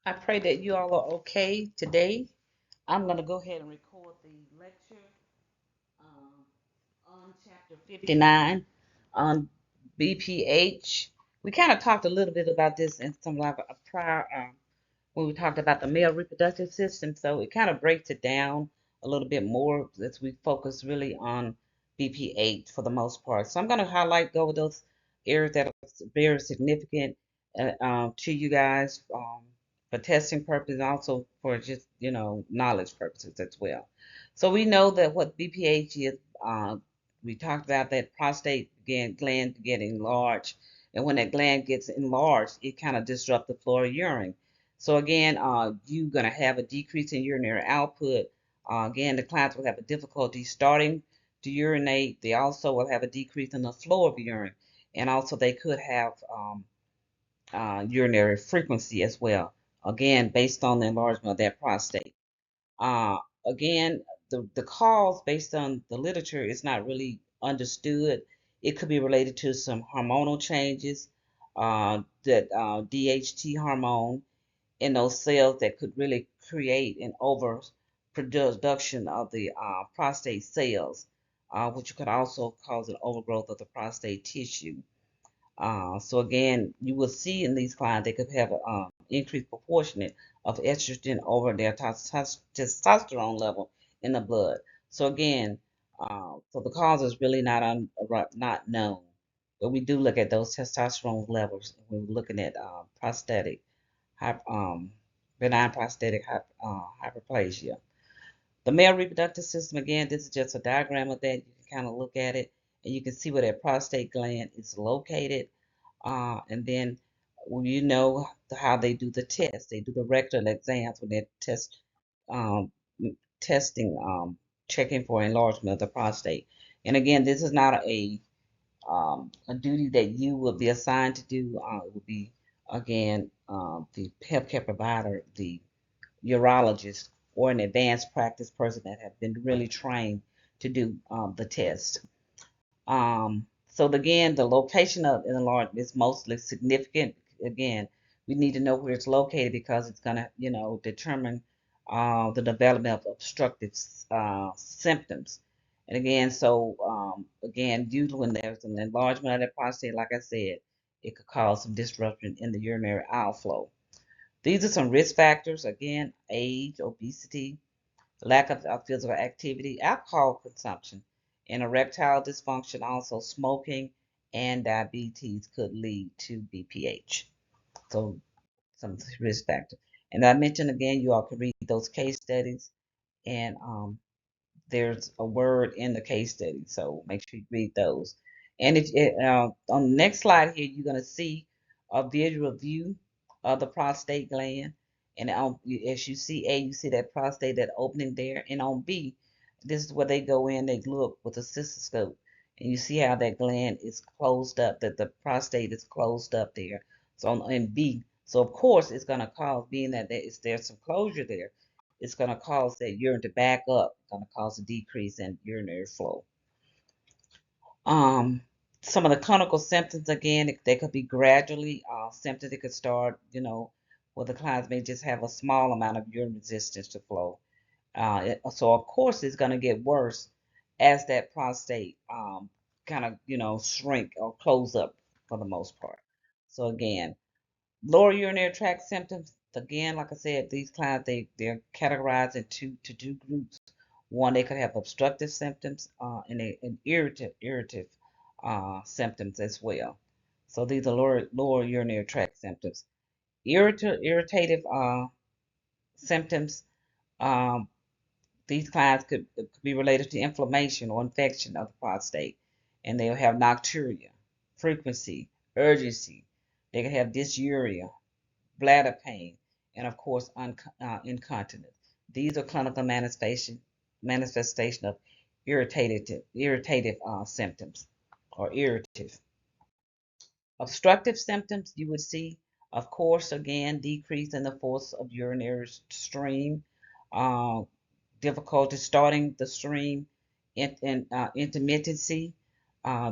I pray that you all are okay today. I'm going to go ahead and record the lecture um, on chapter 59 on BPH. We kind of talked a little bit about this in some like a prior when we talked about the male reproductive system. So it kind of breaks it down a little bit more as we focus really on BPH for the most part. So I'm going to go over those areas that are very significant to you guys for testing purposes, also for just knowledge purposes as well. So we know that what BPH is. Uh, we talked about that prostate gland getting enlarged, and when that gland gets enlarged, it kind of disrupts the flow of urine. So again, you're going to have a decrease in urinary output. Again, the clients will have a difficulty starting to urinate. They also will have a decrease in the flow of urine, and also they could have urinary frequency as well. Again, based on the enlargement of that prostate. Uh, Again, the cause based on the literature is not really understood. It could be related to some hormonal changes, that DHT hormone in those cells that could really create an overproduction of the prostate cells, which could also cause an overgrowth of the prostate tissue. So again, you will see in these clients they could have an increased proportionate of estrogen over their testosterone level in the blood. So again, so the cause is really not known, but we do look at those testosterone levels when we're looking at prostatic benign prostatic hyperplasia. The male reproductive system, again, this is just a diagram of that. You can kind of look at it and you can see where that prostate gland is located. And then you know how they do the test. They do the rectal exams when they um, testing, checking for enlargement of the prostate. And again, this is not a duty that you will be assigned to do. It will be, again, the healthcare provider, the urologist, or an advanced practice person that have been really trained to do the test. So again, the location of an enlargement is mostly significant. Again, we need to know where it's located because it's going to, determine the development of obstructive symptoms. And again, so again, usually when there's an enlargement of the prostate, like I said, it could cause some disruption in the urinary outflow. These are some risk factors. Again, age, obesity, lack of physical activity, alcohol consumption, and erectile dysfunction, also smoking and diabetes could lead to BPH. So some risk factors. And I mentioned again, you all can read those case studies, and there's a word in the case study, so make sure you read those. And if on the next slide here, you're going to see a visual view of the prostate gland. And as you see A, you see that prostate, that opening there. And on B, this is where they go in, they look with a cystoscope. And you see how that gland is closed up, that the prostate is closed up there. So in B, so of course it's going to cause, being that there's some closure there, it's going to cause that urine to back up, going to cause a decrease in urinary flow. Um, some of the clinical symptoms, again, they could be gradually symptoms. It could start, where the clients may just have a small amount of urine resistance to flow. So of course it's going to get worse as that prostate kind of, shrink or close up for the most part. So again, lower urinary tract symptoms, again, like I said, these clients, they're categorized into two groups. One, they could have obstructive symptoms and irritative symptoms as well. So these are lower urinary tract symptoms. Irritative symptoms, um, these clients could be related to inflammation or infection of the prostate, and they'll have nocturia, frequency, urgency. They can have dysuria, bladder pain, and of course incontinence. These are clinical manifestation of irritative symptoms or irritative. Obstructive symptoms you would see, of course, again, decrease in the force of urinary stream, uh, difficulty starting the stream, intermittency.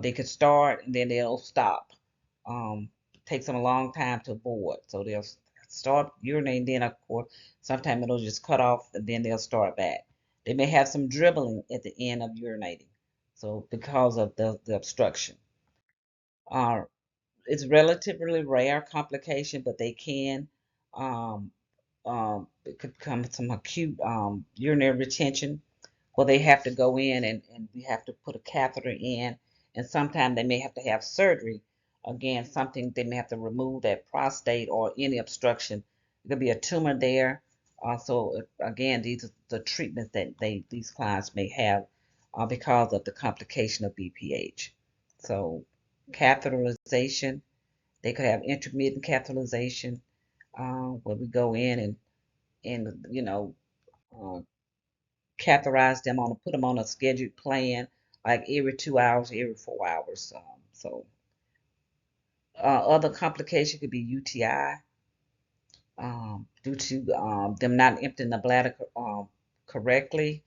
They could start and then they'll stop. Takes them a long time to avoid, so they'll start urinating, then of course, sometimes it'll just cut off and then they'll start back. They may have some dribbling at the end of urinating, so because of the obstruction. Uh, it's relatively rare complication, but they can. Um, it could come some acute urinary retention where they have to go in and we have to put a catheter in, and sometimes they may have to have surgery. Again, something they may have to remove that prostate or any obstruction. There could be a tumor there. So again, these are the treatments that these clients may have because of the complication of BPH. So catheterization, they could have intermittent catheterization where we go in and uh, catheterize them on, put them on a scheduled plan, like every 2 hours, every 4 hours. Other complication could be UTI due to them not emptying the bladder correctly,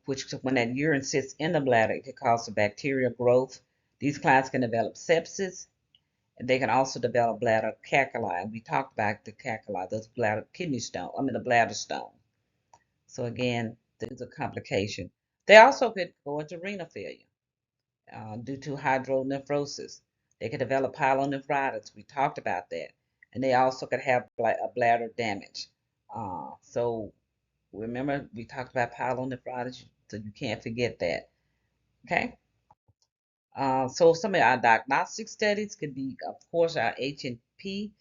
which when that urine sits in the bladder, it could cause a bacterial growth. These clients can develop sepsis, and they can also develop bladder calculi. And we talked about the calculi, those bladder kidney stone, I mean the bladder stone. So again, there's a complication. They also could go into renal failure due to hydronephrosis. They could develop pyelonephritis. We talked about that. And they also could have a bladder damage. So remember, we talked about pyelonephritis, so you can't forget that. Okay? So some of our diagnostic studies could be, of course, our H&P,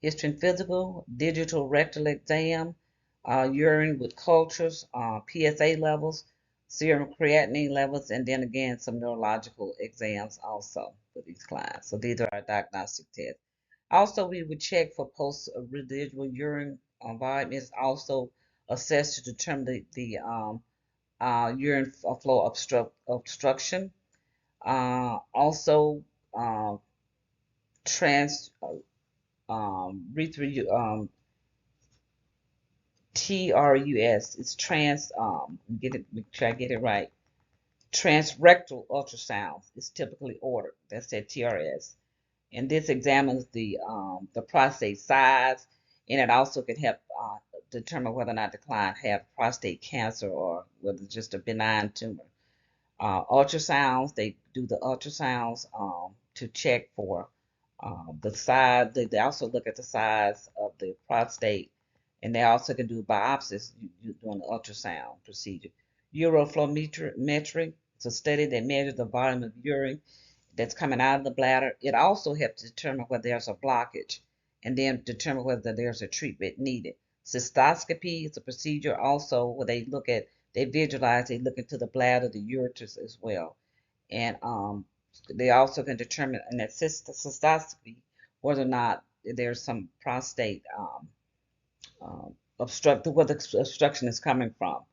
history and physical, digital rectal exam, urine with cultures, PSA levels, serum creatinine levels, and then again some neurological exams also for these clients. So these are our diagnostic tests. Also, we would check for post-residual urine volume. Is also assessed to determine the urine flow obstruction. Also, trans retro TRUS. It's trans. Get it. Make sure I get it right. Transrectal ultrasound is typically ordered. That's that TRS, and this examines the prostate size, and it also can help determine whether or not the client have prostate cancer or whether it's just a benign tumor. Ultrasounds, they do the ultrasounds to check for the size. They also look at the size of the prostate, and they also can do biopsies doing the ultrasound procedure. Uroflowmetry, it's a study that measures the volume of urine that's coming out of the bladder. It also helps determine whether there's a blockage and then determine whether there's a treatment needed. Cystoscopy is a procedure also where they visualize, they look into the bladder, the ureters as well. And they also can determine in that cystoscopy whether or not there's some prostate where the obstruction is coming from.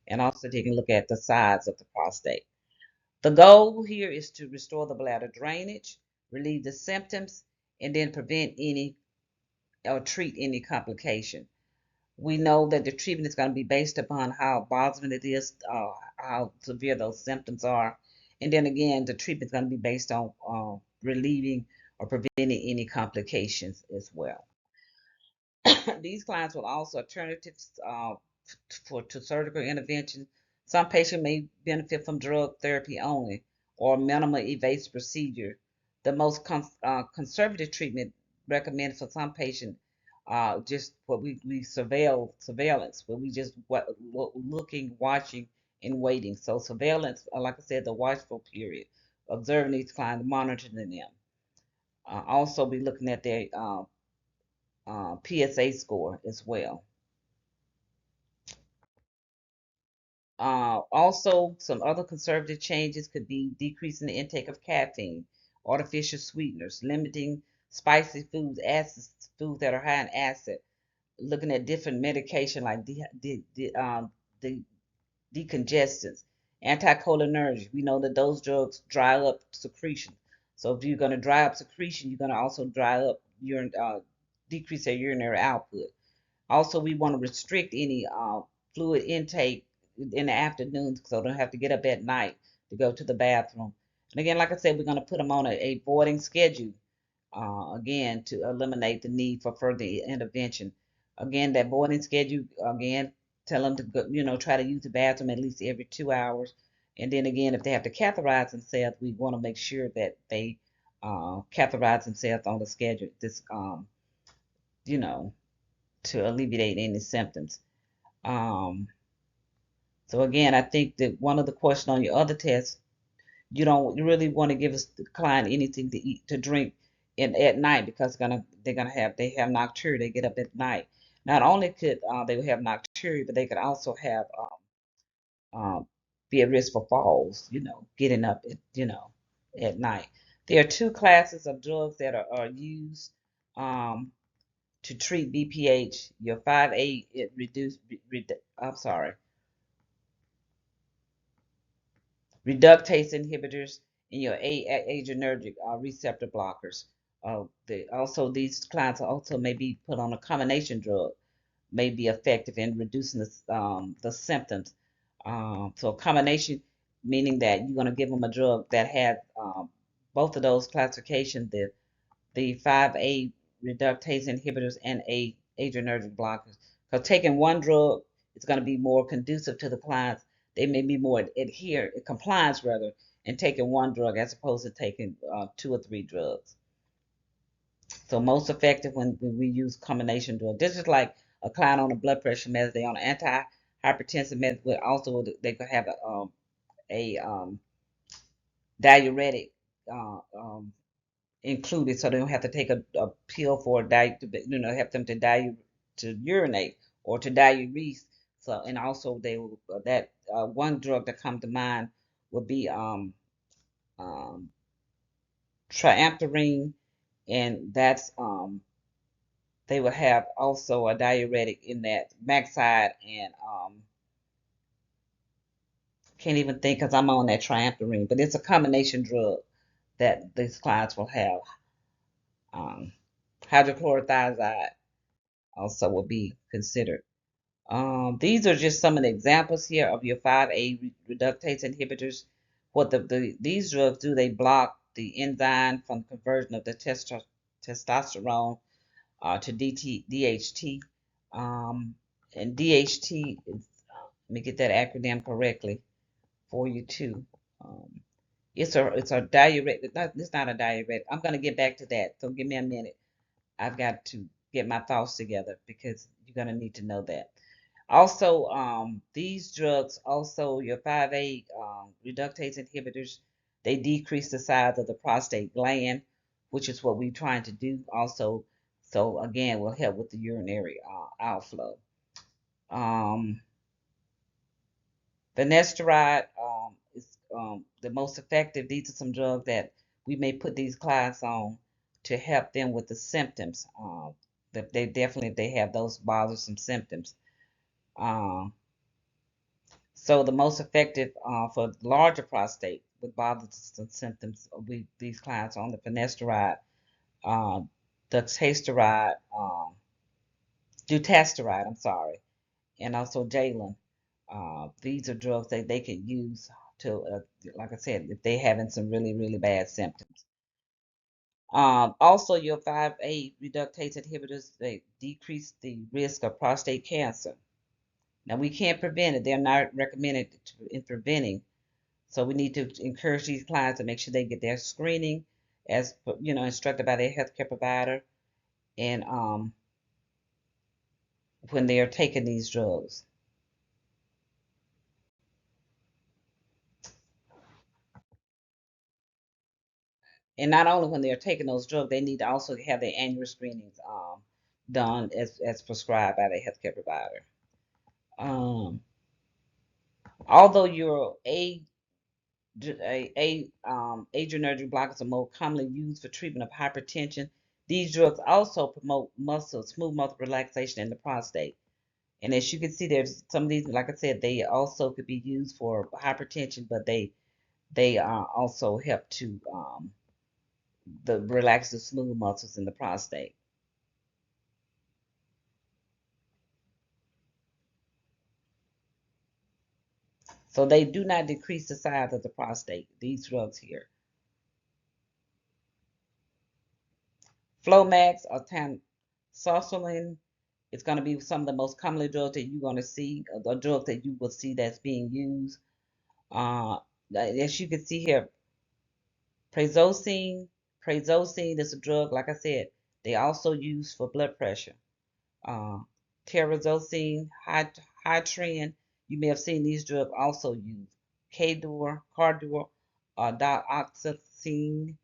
And also they can look at the size of the prostate. The goal here is to restore the bladder drainage, relieve the symptoms, and then prevent any or treat any complication. We know that the treatment is going to be based upon how bothersome it is, how severe those symptoms are. And then again, the treatment is going to be based on relieving or preventing any complications as well. These clients will also alternatives to surgical intervention. Some patients may benefit from drug therapy only or minimal invasive procedure. The most conservative treatment recommended for some patients just what we surveillance, where we just looking, watching, and waiting. So surveillance, like I said, the watchful period, observing these clients, monitoring them. Also, be looking at their PSA score as well. Also, some other conservative changes could be decreasing the intake of caffeine, artificial sweeteners, limiting spicy foods, acids, foods that are high in acid, looking at different medication like the decongestants, anticholinergics. We know that those drugs dry up secretion. So if you're going to dry up secretion, you're going to also dry up urine, decrease their urinary output. Also, we want to restrict any fluid intake in the afternoon so they don't have to get up at night to go to the bathroom. And again, like I said, we're going to put them on a boarding schedule again, to eliminate the need for further intervention. Again, that boarding schedule, again, tell them to go, try to use the bathroom at least every 2 hours. And then again, if they have to catheterize themselves, we want to make sure that they catheterize themselves on the schedule, you know, to alleviate any symptoms. Um, so again, I think that one of the questions on your other test, you don't really want to give the client anything to eat to drink at night because they have nocturia. They get up at night. Not only could they have nocturia, but they could also have be at risk for falls. Getting up at night. There are two classes of drugs that are used to treat BPH. Your 5A it reduce. I'm sorry. Reductase inhibitors, and your adrenergic receptor blockers. Also, these clients also may be put on a combination drug, may be effective in reducing the symptoms. So a combination meaning that you're going to give them a drug that has both of those classifications, the 5A reductase inhibitors and adrenergic blockers. Because taking one drug is going to be more conducive to the clients. They may be more compliance rather, in taking one drug as opposed to taking two or three drugs. So most effective when we use combination drug. This is like a client on a blood pressure medicine, they on an antihypertensive medicine, but also they could have a diuretic uh, um, included, so they don't have to take a pill for help them to urinate or to diurese. So, and also they will that one drug that comes to mind would be um, triamptorine, and that's they will have also a diuretic in that Maxide, and can't even think because I'm on that triamptorine, but it's a combination drug that these clients will have. Um, hydrochlorothiazide also will be considered. These are just some of the examples here of your 5A reductase inhibitors. What these drugs do, they block the enzyme from conversion of the testosterone to DHT. Um, and DHT is, let me get that acronym correctly for you too. Um, it's a diuretic. It's not a diuretic. I'm gonna get back to that. So give me a minute. I've got to get my thoughts together because you're gonna need to know that. Also, these drugs, also your 5A reductase inhibitors, they decrease the size of the prostate gland, which is what we're trying to do also. So again, will help with the urinary outflow. Um, Finasteride is the most effective. These are some drugs that we may put these clients on to help them with the symptoms. That they definitely, if they have those bothersome symptoms. Um, So the most effective for larger prostate with bothersome symptoms, these clients on the finasteride, uh, dutasteride, dutasteride, I'm sorry, and also Jalen. These are drugs that they can use to, like I said, if they're having some really, really bad symptoms. Also, your 5A reductase inhibitors, they decrease the risk of prostate cancer. Now, we can't prevent it. They're not recommended in preventing. So we need to encourage these clients to make sure they get their screening as instructed by their healthcare provider, and when they are taking these drugs. And not only when they're taking those drugs, they need to also have their annual screenings done as prescribed by their healthcare provider. Um, Although your adrenergic blockers are more commonly used for treatment of hypertension, these drugs also promote smooth muscle relaxation in the prostate. And as you can see, there's some of these, like I said, they also could be used for hypertension, but they also help to relax the smooth muscles in the prostate. So they do not decrease the size of the prostate, these drugs here. Flomax or tamsulosin is going to be some of the most commonly drugs that you're going to see, a drug that you will see that's being used. As you can see here, prazosin. Prazosin is a drug, like I said, they also use for blood pressure. Uh, Terazosin, Hytrin, you may have seen these drugs also used. Cardor, dioxazine.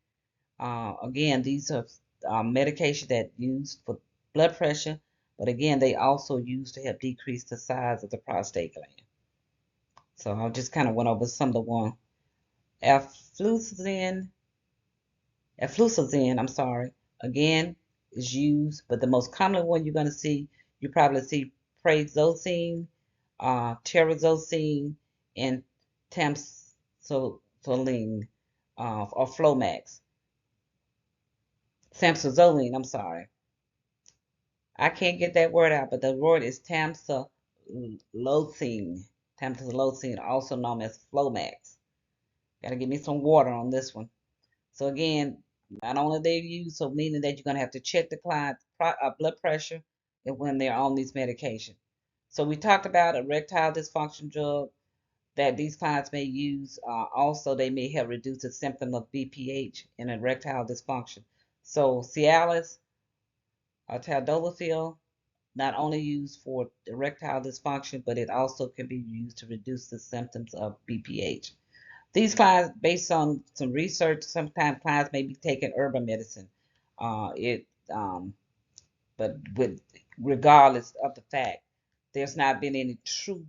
Again, these are medication that used for blood pressure, but again, they also used to help decrease the size of the prostate gland. So I just kind of went over some of the one. Efluzin, Efluzin, I'm sorry, again, is used, but the most common one you're going to see, you probably see prazosin, terazosin, and tamsulosin, or Flomax. Samsazolene, I'm sorry. I can't get that word out, but the word is tamsulosin. Tamsulosin, also known as Flomax. Gotta give me some water on this one. So again, not only they use, so meaning that you're gonna have to check the client's blood pressure and when they're on these medications. So we talked about erectile dysfunction drug that these clients may use. Also, they may have reduced the symptom of BPH and erectile dysfunction. So Cialis or tadalafil not only used for erectile dysfunction, but it also can be used to reduce the symptoms of BPH. These clients, based on some research, sometimes clients may be taking herbal medicine. It, but with regardless of the fact, there's not been any true,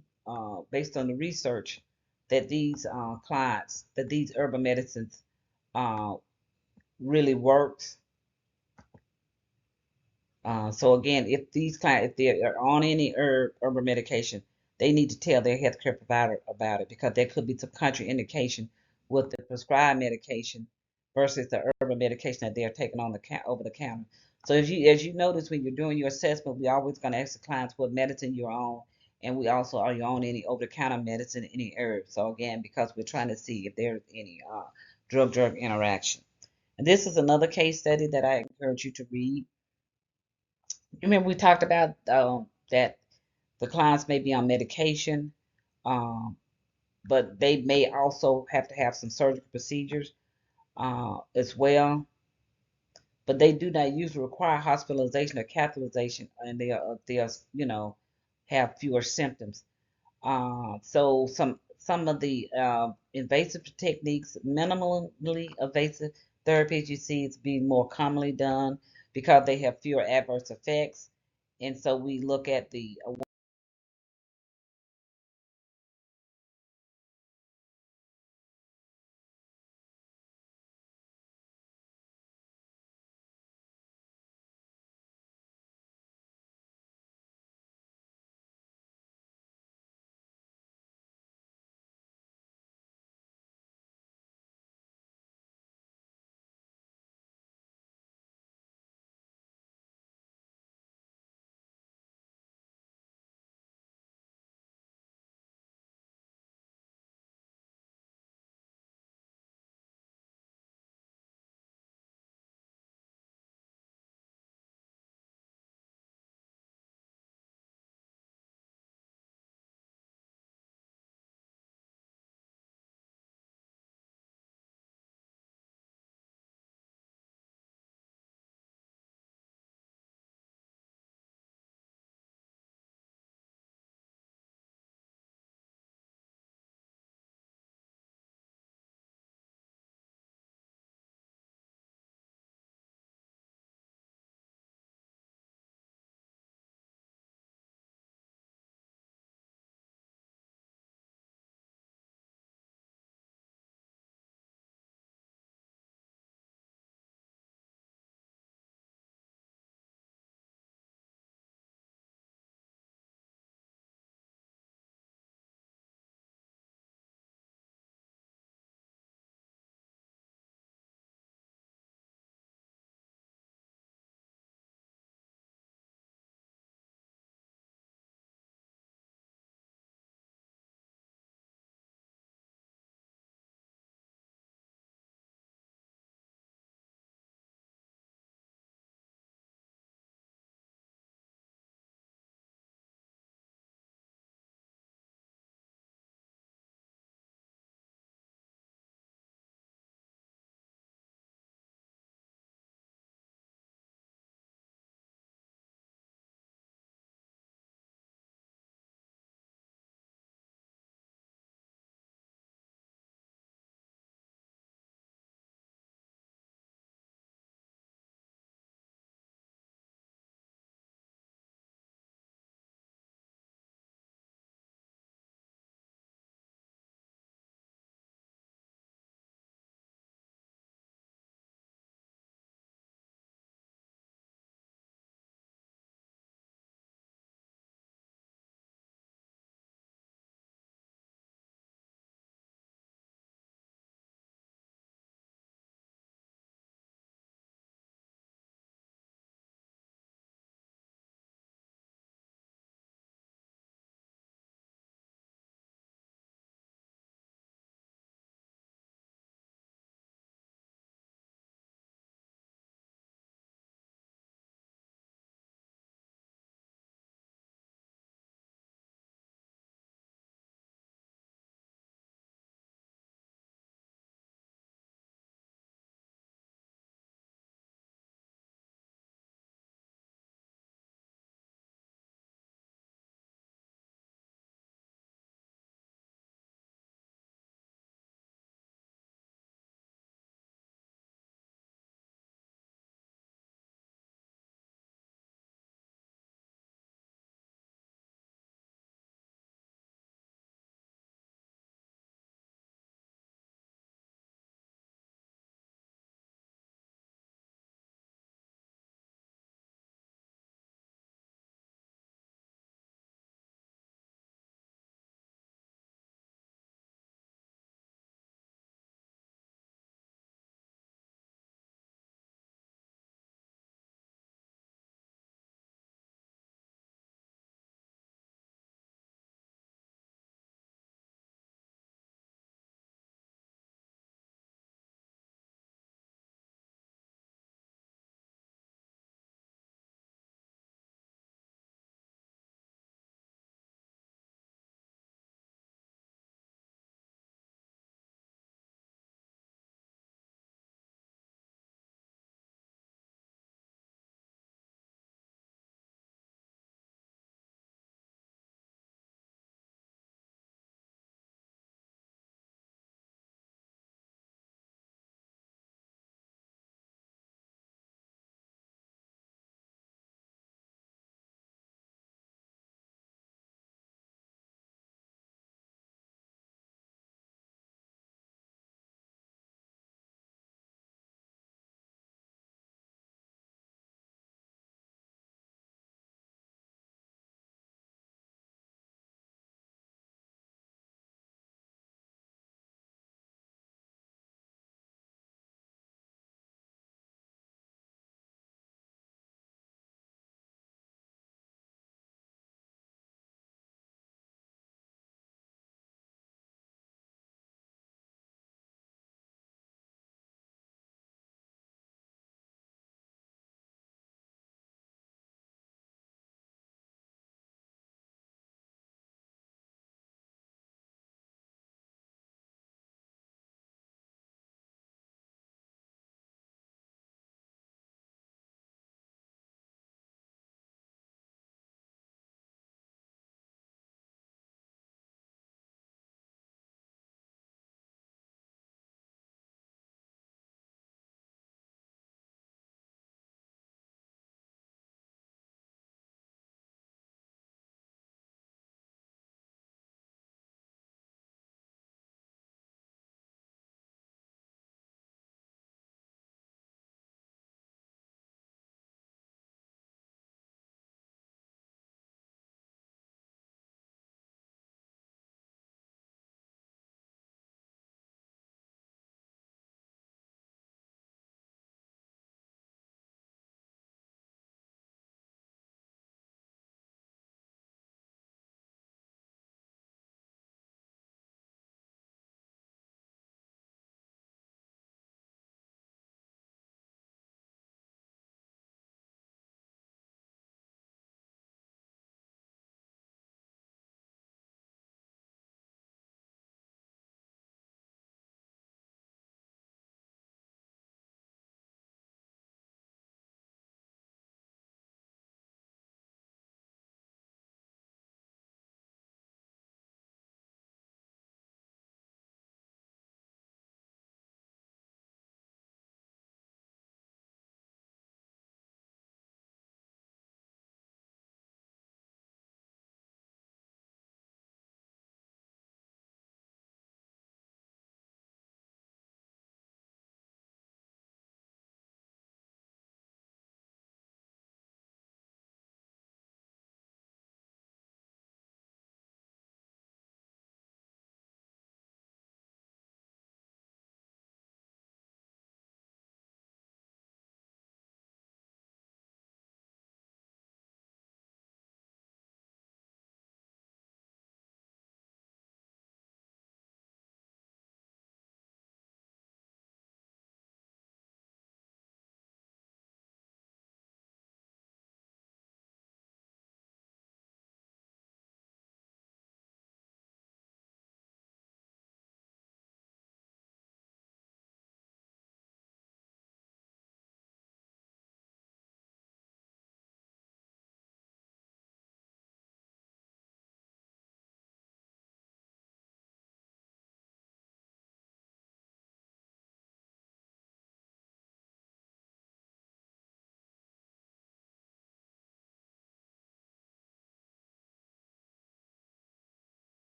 based on the research, that these clients, that these herbal medicines uh, really works. So again, if these clients, if they are on any herbal medication, they need to tell their healthcare provider about it because there could be some contraindication with the prescribed medication versus the herbal medication that they're taking on the over the counter. So as you notice when you're doing your assessment, we always going to ask the clients what medicine you're on, and we also are you on any over the counter medicine, any herbs. So again, because we're trying to see if there's any drug interaction. And this is another case study that I encourage you to read. Remember we talked about that the clients may be on medication, um, but they may also have to have some surgical procedures as well. But they do not usually require hospitalization or catheterization, and they are have fewer symptoms. So some of the invasive techniques, minimally invasive therapies you see is being more commonly done because they have fewer adverse effects. And so we look at the